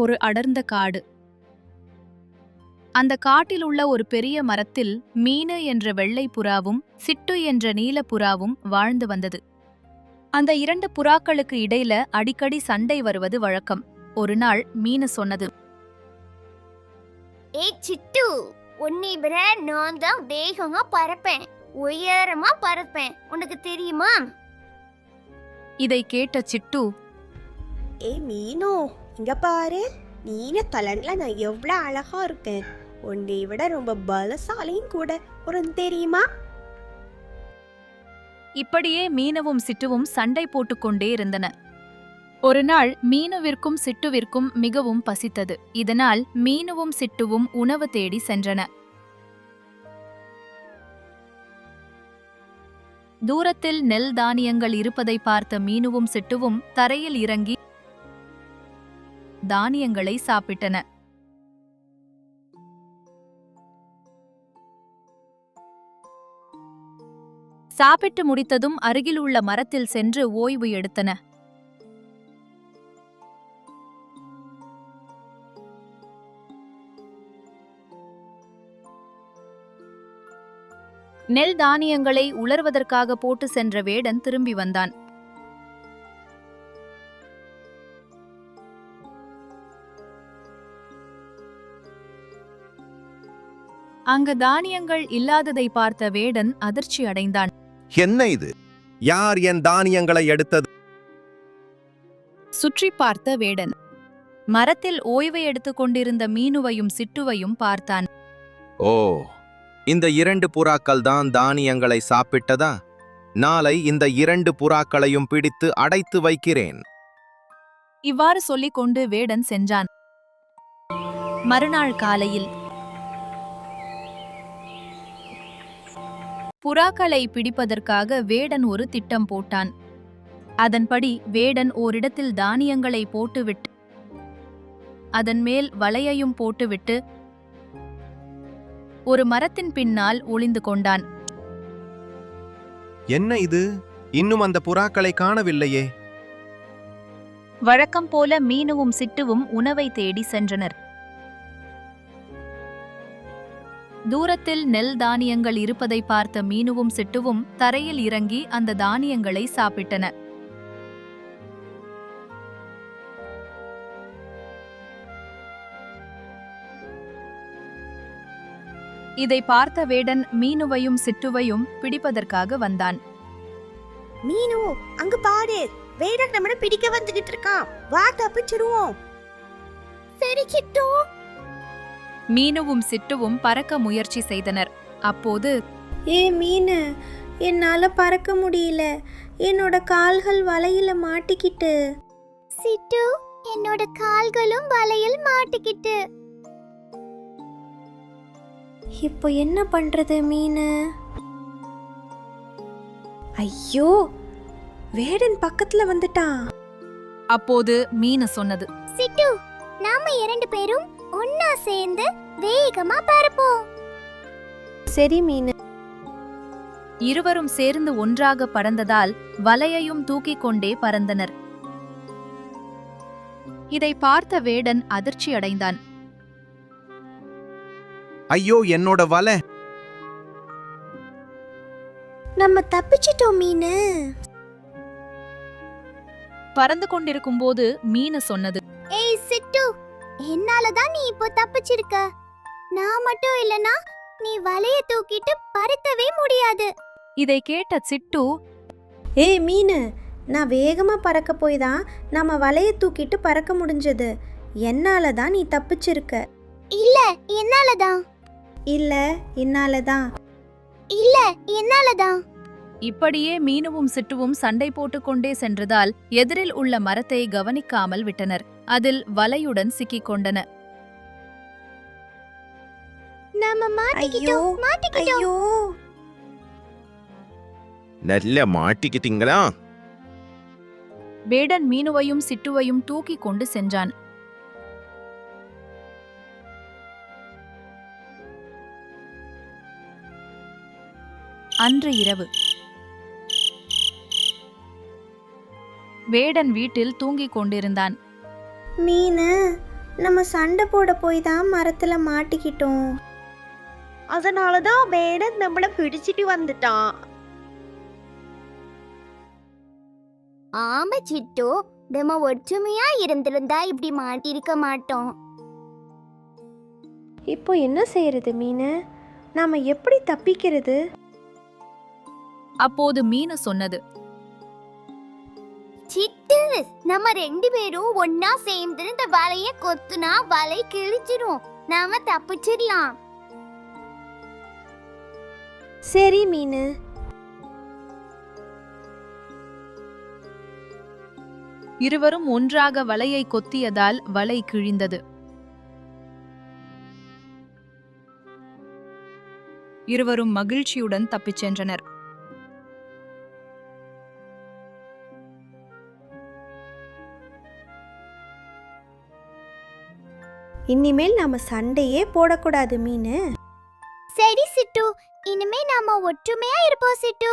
ஒரு அடர்ந்த காடு. அந்த காட்டில் உள்ள ஒரு பெரிய மரத்தில் மீனு என்ற வெள்ளை புறாவும் சிட்டு என்ற நீல புறாவும் வாழ்ந்து வந்தது. அந்த இரண்டு புறாக்களுக்கு இடையில அடிக்கடி சண்டை வருவது வழக்கம். ஒரு நாள் மீனு சொன்னது, ஏய் சிட்டு, உன்னை விட நான் தான் வேகமா பறப்பேன், உயரமா பறப்பேன், உனக்கு தெரியுமா? இதை கேட்ட சிட்டு, ஏய் மீனு, இங்க பாரு, நீன கலர்ல நான் எவ்வளவு அழகா இருக்கேன், உன்னை விட ரொம்ப பலசாலியும் கூட, உனக்கு தெரியுமா? இப்படியே மீனுவும் சிட்டுவும் சண்டை போட்டுக்கொண்டே இருந்தன. ஒரு நாள் மீனுவிற்கும் சிட்டுவிற்கும் மிகவும் பசித்தது. இதனால் மீனுவும் சிட்டுவும் உணவு தேடி சென்றன. தூரத்தில் நெல் தானியங்கள் இருப்பதை பார்த்த மீனுவும் சிட்டுவும் தரையில் இறங்கி தானியங்களை சாப்பிட்டன. சாப்பிட்டு முடித்ததும் அருகில் உள்ள மரத்தில் சென்று ஓய்வு எடுத்தன. நெல் தானியங்களை உலர்வதற்காக போட்டு சென்ற வேடன் திரும்பி வந்தான். அங்கு தானியங்கள் இல்லாததை பார்த்த வேடன் அதிர்ச்சி அடைந்தான். என்ன இது? யார் என் தானியங்களை எடுத்தது? சுற்றி பார்த்த வேடன் மரத்தில் ஓய்வை எடுத்துக் கொண்டிருந்த மீனுவையும் சிட்டுவையும் பார்த்தான். ஓ, இந்த இரண்டு புறாக்கள் தான் தானியங்களை சாப்பிட்டதா? நாளை இந்த இரண்டு புறாக்களையும் பிடித்து அடைத்து வைக்கிறேன். இவ்வாறு சொல்லிக் கொண்டு வேடன் சென்றான். மறுநாள் காலையில் புறாக்களை பிடிப்பதற்காக வேடன் ஒரு திட்டம் போட்டான். அதன்படி வேடன் ஓரிடத்தில் தானியங்களை போட்டுவிட்டு அதன் மேல் வலையையும் போட்டுவிட்டு ஒரு மரத்தின் பின்னால் ஒளிந்து கொண்டான். என்ன இது? இன்னும் அந்த புறாக்களை காணவில்லையே. வழக்கம் போல மீனுவும் சிட்டுவும் உணவை தேடி சென்றனர். தூரத்தில் நெல் தானியங்கள் இருப்பதை பார்த்த மீனுவும் சிட்டுவும் தரையில் இறங்கி அந்த தானியங்களை சாப்பிட்டன. இதை பார்த்த வேடன் மீனுவையும் சிட்டுவையும் பிடிப்பதற்காக வந்தான். மீனு, அங்க பாரு, வேடன் நம்மள பிடிக்க வந்துகிட்டு இருக்கான், வா தப்பிச்சிடுவோம். சரி சிட்டு. மீனுவும் சிட்டுவும் பறக்க முயற்சி செய்தனர். அப்போது, ஏ மீனு, என்னால பறக்க முடியல, என்னோட கால்கள் வலையில மாட்டிக்கிட்டு. சிட்டு, என்னோட கால்களும் வலையில் மாட்டிக்கிட்டு. இப்போ என்ன பண்றது மீனு? ஐயோ, வேடன் பக்கத்துல வந்துட்டான். அப்போது மீனு சொன்னது, சிட்டு, நாம இரண்டு பேரும் ஒன்னா சேர்ந்து வேகமா பறப்போம். சரி மீனு. இருவரும் சேர்ந்து ஒன்றாக பறந்ததால் வலையையும் தூக்கிக் கொண்டே பறந்தனர். இதை பார்த்த வேடன் அதிர்ச்சி அடைந்தான். ஐயோ, என்னோட வலை! நம்ம தப்பிச்சிட்டோம் மீனு. பறந்து கொண்டிருக்கும் போது மீனு சொன்னது, ஏய் சிட்டு, என்னாலதான் நீ இப்போ தப்பிச்சிருக்க. நான் மட்டும் இல்லனா நீ வலைய தூக்கிட்டு பறக்கவே முடியாது. இதை கேட்ட சிட்டு, ஏய் மீனு, நான் வேகமா பறக்க போய் தான் நம்ம வலைய தூக்கிட்டு பறக்க முடிஞ்சது. என்னால தான் நீ தப்பிச்சிருக்க. இல்ல, என்னாலதான். இல்ல, என்னாலதான். இல்ல, என்னாலதான். இப்படியே மீனுவும் சிட்டுவும் சண்டை போட்டுக்கொண்டே சென்றதால் எதிரில் உள்ள மரத்தை கவனிக்காமல் விட்டனர். அதில் வலையுடன் சிக்கிக் கொண்டன. நாம மாட்டிக்கிட்டோம், மாட்டிக்கிட்டோம். ஐயோ, நல்ல மாட்டிக்கிட்டீங்களா? வேடன் மீனுவையும் சிட்டுவையும் தூக்கிக் கொண்டு சென்றான். அன்று இரவு வேடன் வீட்டில் தூங்கிக் கொண்டிருந்தான். மீனு, நம்ம சண்டை போட போய் தான் மரத்துல மாட்டிக்கிட்டோம். அதனால தான் வேடன் நம்மள பிடிச்சிட்டு வந்துட்டான். ஆமா சிட்டு, நம்ம ஒற்றுமையா இருந்திருந்தா இப்படி மாட்டிருக்க மாட்டோம். இப்போ என்ன செய்யறது மீனு? நாம எப்படி தப்பிக்கிறது? அப்போது மீனு சொன்னது, சிட்டு, நம்ம 2 பேரும் ஒன்னா சேர்ந்து இந்த வலைய கொத்துனா வலை கிழிச்சிடும். நாம தப்பிச்சிடலாம். சரி மீனு. இருவரும் ஒன்றாக வலையை கொத்தியதால் வலை கிழிந்தது. இருவரும் மகிழ்ச்சியுடன் தப்பிச் சென்றனர். இனிமேல் நாம சண்டையே போடக்கூடாது மீனு. சரி சிட்டு, இனிமே நாம ஒற்றுமையா இருப்போம் சிட்டு.